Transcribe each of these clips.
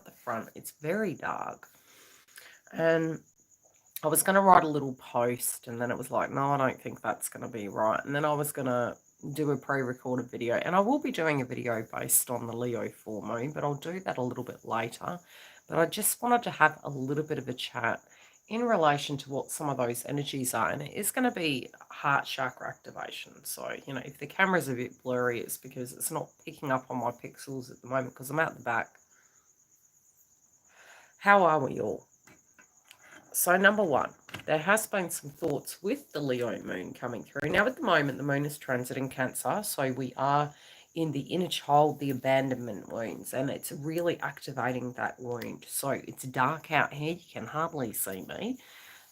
the front, it's very dark. And I was going to write a little post, and then it was like, no, I don't think that's going to be right. And then I was going to do a pre-recorded video, and I will be doing a video based on the Leo full moon, but I'll do that a little bit later. But I just wanted to have a little bit of a chat in relation to what some of those energies are, and it is going to be heart chakra activation. So, if the camera's a bit blurry, it's because it's not picking up on my pixels at the moment because I'm out the back. How are we all? So number one, there has been some thoughts with the Leo moon coming through. Now at the moment, the moon is transiting Cancer, so we are in the inner child, the abandonment wounds, and it's really activating that wound. So it's dark out here. You can hardly see me,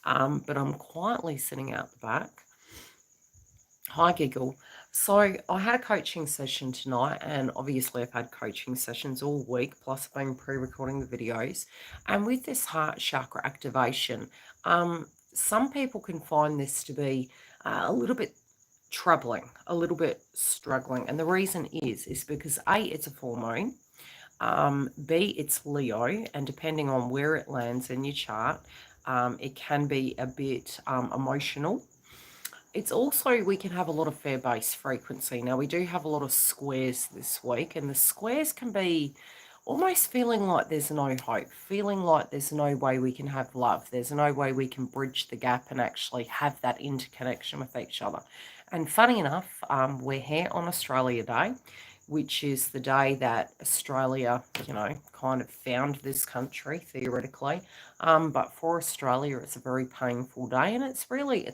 but I'm quietly sitting out the back. Hi, Giggle. So I had a coaching session tonight, and obviously I've had coaching sessions all week, plus I've been pre-recording the videos. And with this heart chakra activation, some people can find this to be a little bit troubling, a little bit struggling. And the reason is because A, it's a full moon, B, it's Leo, and depending on where it lands in your chart, it can be a bit emotional. It's also, we can have a lot of fair base frequency. Now, we do have a lot of squares this week, and the squares can be almost feeling like there's no hope, feeling like there's no way we can have love. There's no way we can bridge the gap and actually have that interconnection with each other. And funny enough, we're here on Australia Day, which is the day that Australia, kind of found this country, theoretically. But for Australia, it's a very painful day, and it's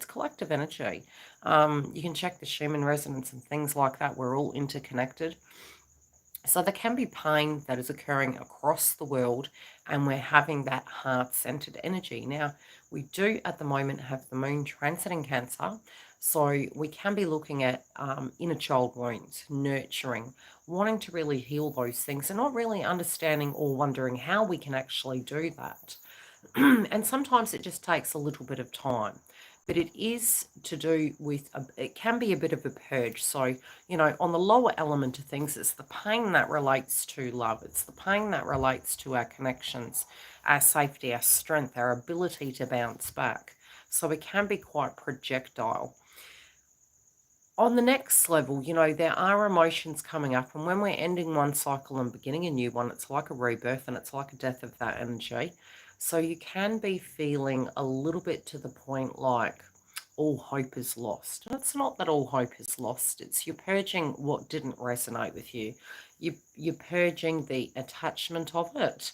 collective energy. You can check the Schumann resonance and things like that. We're all interconnected. So there can be pain that is occurring across the world, and we're having that heart-centered energy. Now, we do at the moment have the moon transiting Cancer, so we can be looking at inner child wounds, nurturing, wanting to really heal those things, and not really understanding or wondering how we can actually do that. And sometimes it just takes a little bit of time. But it is to do with, it can be a bit of a purge. So, on the lower element of things, it's the pain that relates to love. It's the pain that relates to our connections, our safety, our strength, our ability to bounce back. So it can be quite projectile. On the next level, there are emotions coming up. And when we're ending one cycle and beginning a new one, it's like a rebirth and it's like a death of that energy. So you can be feeling a little bit to the point like all hope is lost. And it's not that all hope is lost. It's you're purging what didn't resonate with you. You're purging the attachment of it.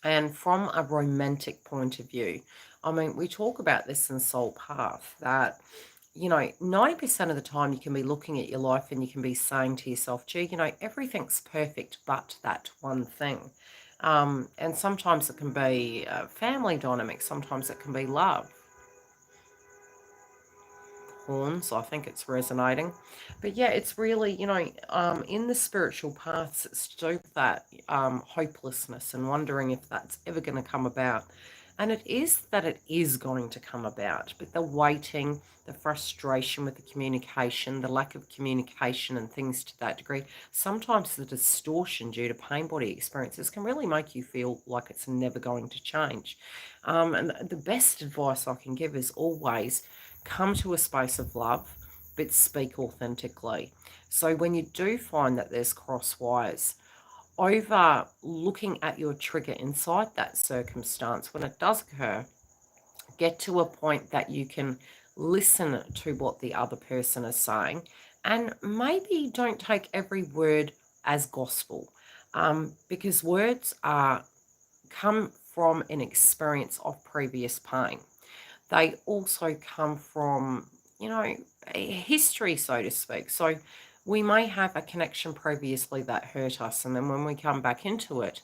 And from a romantic point of view, I mean, we talk about this in Soul Path that 90% of the time you can be looking at your life and you can be saying to yourself, gee, everything's perfect but that one thing. And sometimes it can be family dynamics, sometimes it can be love. Horns, I think it's resonating. But yeah, it's really, in the spiritual paths, it's to do with that hopelessness and wondering if that's ever going to come about. And it is that it is going to come about, but the waiting, the frustration with the communication, the lack of communication and things to that degree, sometimes the distortion due to pain body experiences can really make you feel like it's never going to change. And the best advice I can give is always come to a space of love, but speak authentically. So when you do find that there's cross wires, over looking at your trigger inside that circumstance, when it does occur, get to a point that you can listen to what the other person is saying, and maybe don't take every word as gospel, because words come from an experience of previous pain. They also come from, a history, so to speak. So we may have a connection previously that hurt us, and then when we come back into it,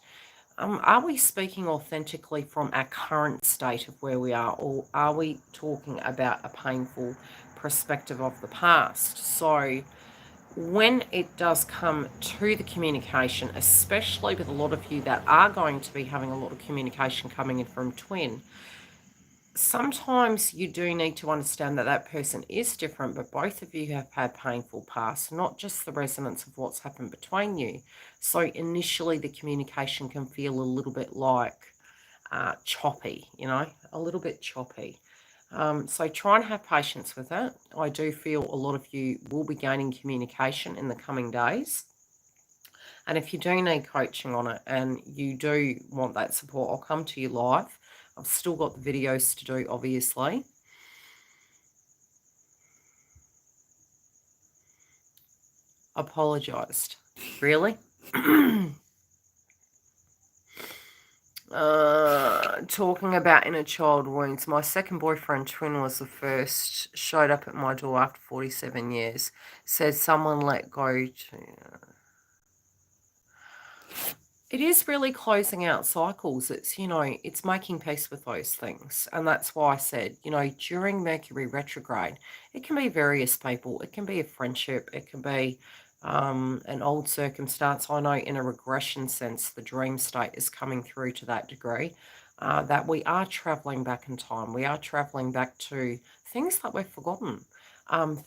are we speaking authentically from our current state of where we are, or are we talking about a painful perspective of the past? So when it does come to the communication, especially with a lot of you that are going to be having a lot of communication coming in from twin, sometimes you do need to understand that that person is different, but both of you have had painful past, not just the resonance of what's happened between you. So initially the communication can feel a little bit like choppy, a little bit choppy. So try and have patience with it. I do feel a lot of you will be gaining communication in the coming days. And if you do need coaching on it and you do want that support, I'll come to you live. I've still got the videos to do, obviously. Apologised. Really? Talking about inner child wounds. My second boyfriend, twin, was the first. Showed up at my door after 47 years. Said someone let go to... It is really closing out cycles. It's, it's making peace with those things. And that's why I said, during Mercury retrograde, it can be various people. It can be a friendship. It can be an old circumstance. I know in a regression sense, the dream state is coming through to that degree, that we are traveling back in time. We are traveling back to things that we've forgotten,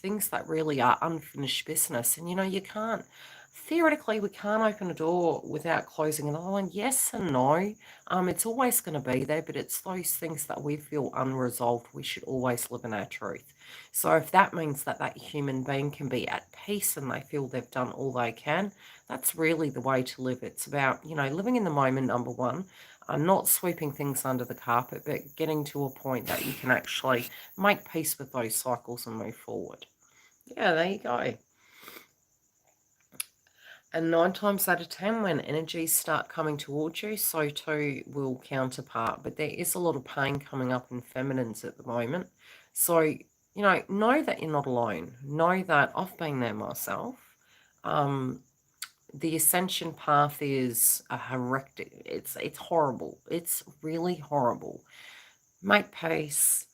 things that really are unfinished business. And, you can't, theoretically, we can't open a door without closing another one. Yes and no. It's always going to be there, but it's those things that we feel unresolved. We should always live in our truth. So if that means that that human being can be at peace and they feel they've done all they can, that's really the way to live. It's about, living in the moment, number one, not sweeping things under the carpet, but getting to a point that you can actually make peace with those cycles and move forward. Yeah, there you go. And 9 times out of 10, when energies start coming towards you, so too will counterpart. But there is a lot of pain coming up in feminines at the moment. So, know that you're not alone. Know that I've been there myself. The ascension path is a horrific. It's horrible. It's really horrible. Make peace.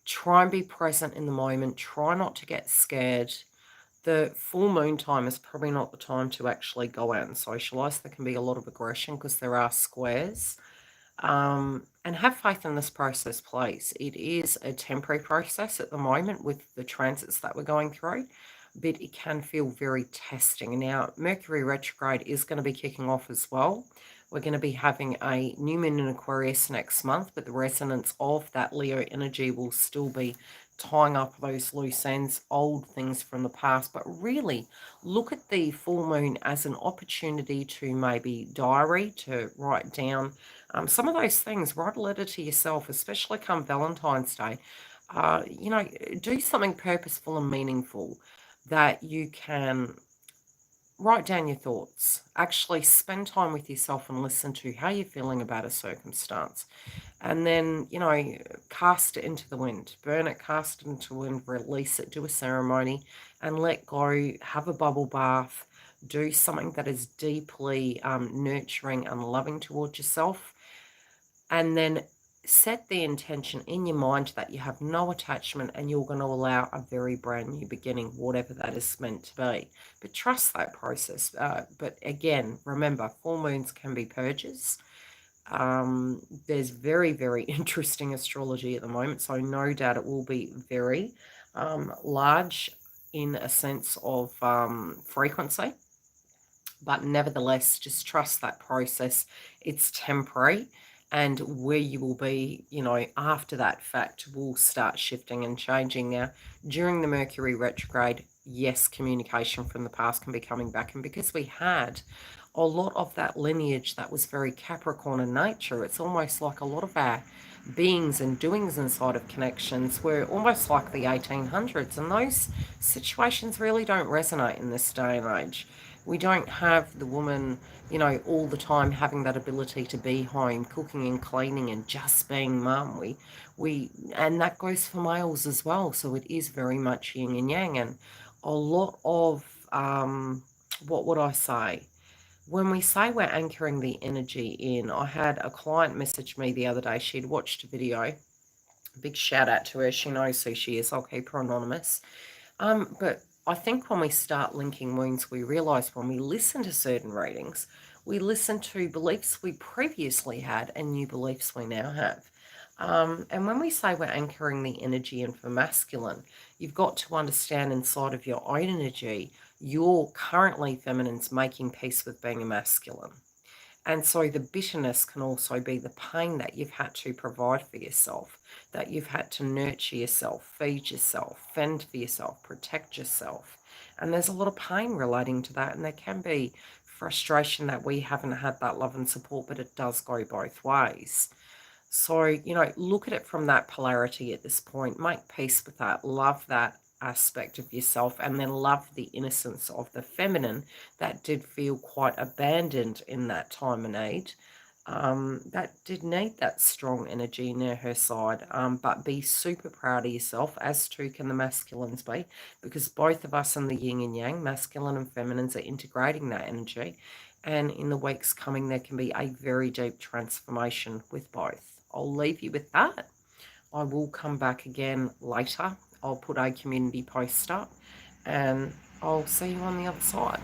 Try and be present in the moment. Try not to get scared. The full moon time is probably not the time to actually go out and socialise. There can be a lot of aggression because there are squares. And have faith in this process, please. It is a temporary process at the moment with the transits that we're going through, but it can feel very testing. Now, Mercury retrograde is going to be kicking off as well. We're going to be having a new moon in Aquarius next month, but the resonance of that Leo energy will still be tying up those loose ends, old things from the past. But really, look at the full moon as an opportunity to maybe diary, to write down some of those things. Write a letter to yourself, especially come Valentine's Day. Do something purposeful and meaningful that you can write down your thoughts. Actually spend time with yourself and listen to how you're feeling about a circumstance. And then, cast it into the wind. Burn it, cast it into the wind, release it, do a ceremony, and let go. Have a bubble bath. Do something that is deeply nurturing and loving towards yourself. And then set the intention in your mind that you have no attachment and you're going to allow a very brand new beginning, whatever that is meant to be. But trust that process. But again, remember, full moons can be purges. There's very, very interesting astrology at the moment, so no doubt it will be very large in a sense of frequency. But nevertheless, just trust that process. It's temporary. And where you will be, after that fact will start shifting and changing. Now, during the Mercury retrograde, yes, communication from the past can be coming back. And because we had a lot of that lineage that was very Capricorn in nature, it's almost like a lot of our beings and doings inside of connections were almost like the 1800s. And those situations really don't resonate in this day and age. We don't have the woman, all the time having that ability to be home, cooking and cleaning and just being mum. And that goes for males as well. So it is very much yin and yang. And a lot of, what would I say? When we say we're anchoring the energy in, I had a client message me the other day. She'd watched a video. Big shout out to her. She knows who she is. I'll keep her anonymous. But I think when we start linking wounds, we realize when we listen to certain readings, we listen to beliefs we previously had and new beliefs we now have. And when we say we're anchoring the energy in for masculine, you've got to understand inside of your own energy, you're currently feminine's making peace with being a masculine. And so the bitterness can also be the pain that you've had to provide for yourself, that you've had to nurture yourself, feed yourself, fend for yourself, protect yourself. And there's a lot of pain relating to that. And there can be frustration that we haven't had that love and support, but it does go both ways. So, look at it from that polarity at this point. Make peace with that. Love that aspect of yourself, and then love the innocence of the feminine that did feel quite abandoned in that time and need. That did need that strong energy near her side. But be super proud of yourself, as too can the masculines be, because both of us in the yin and yang, masculine and feminines, are integrating that energy. And in the weeks coming, there can be a very deep transformation with both. I'll leave you with that. I will come back again later. I'll put a community post up and I'll see you on the other side.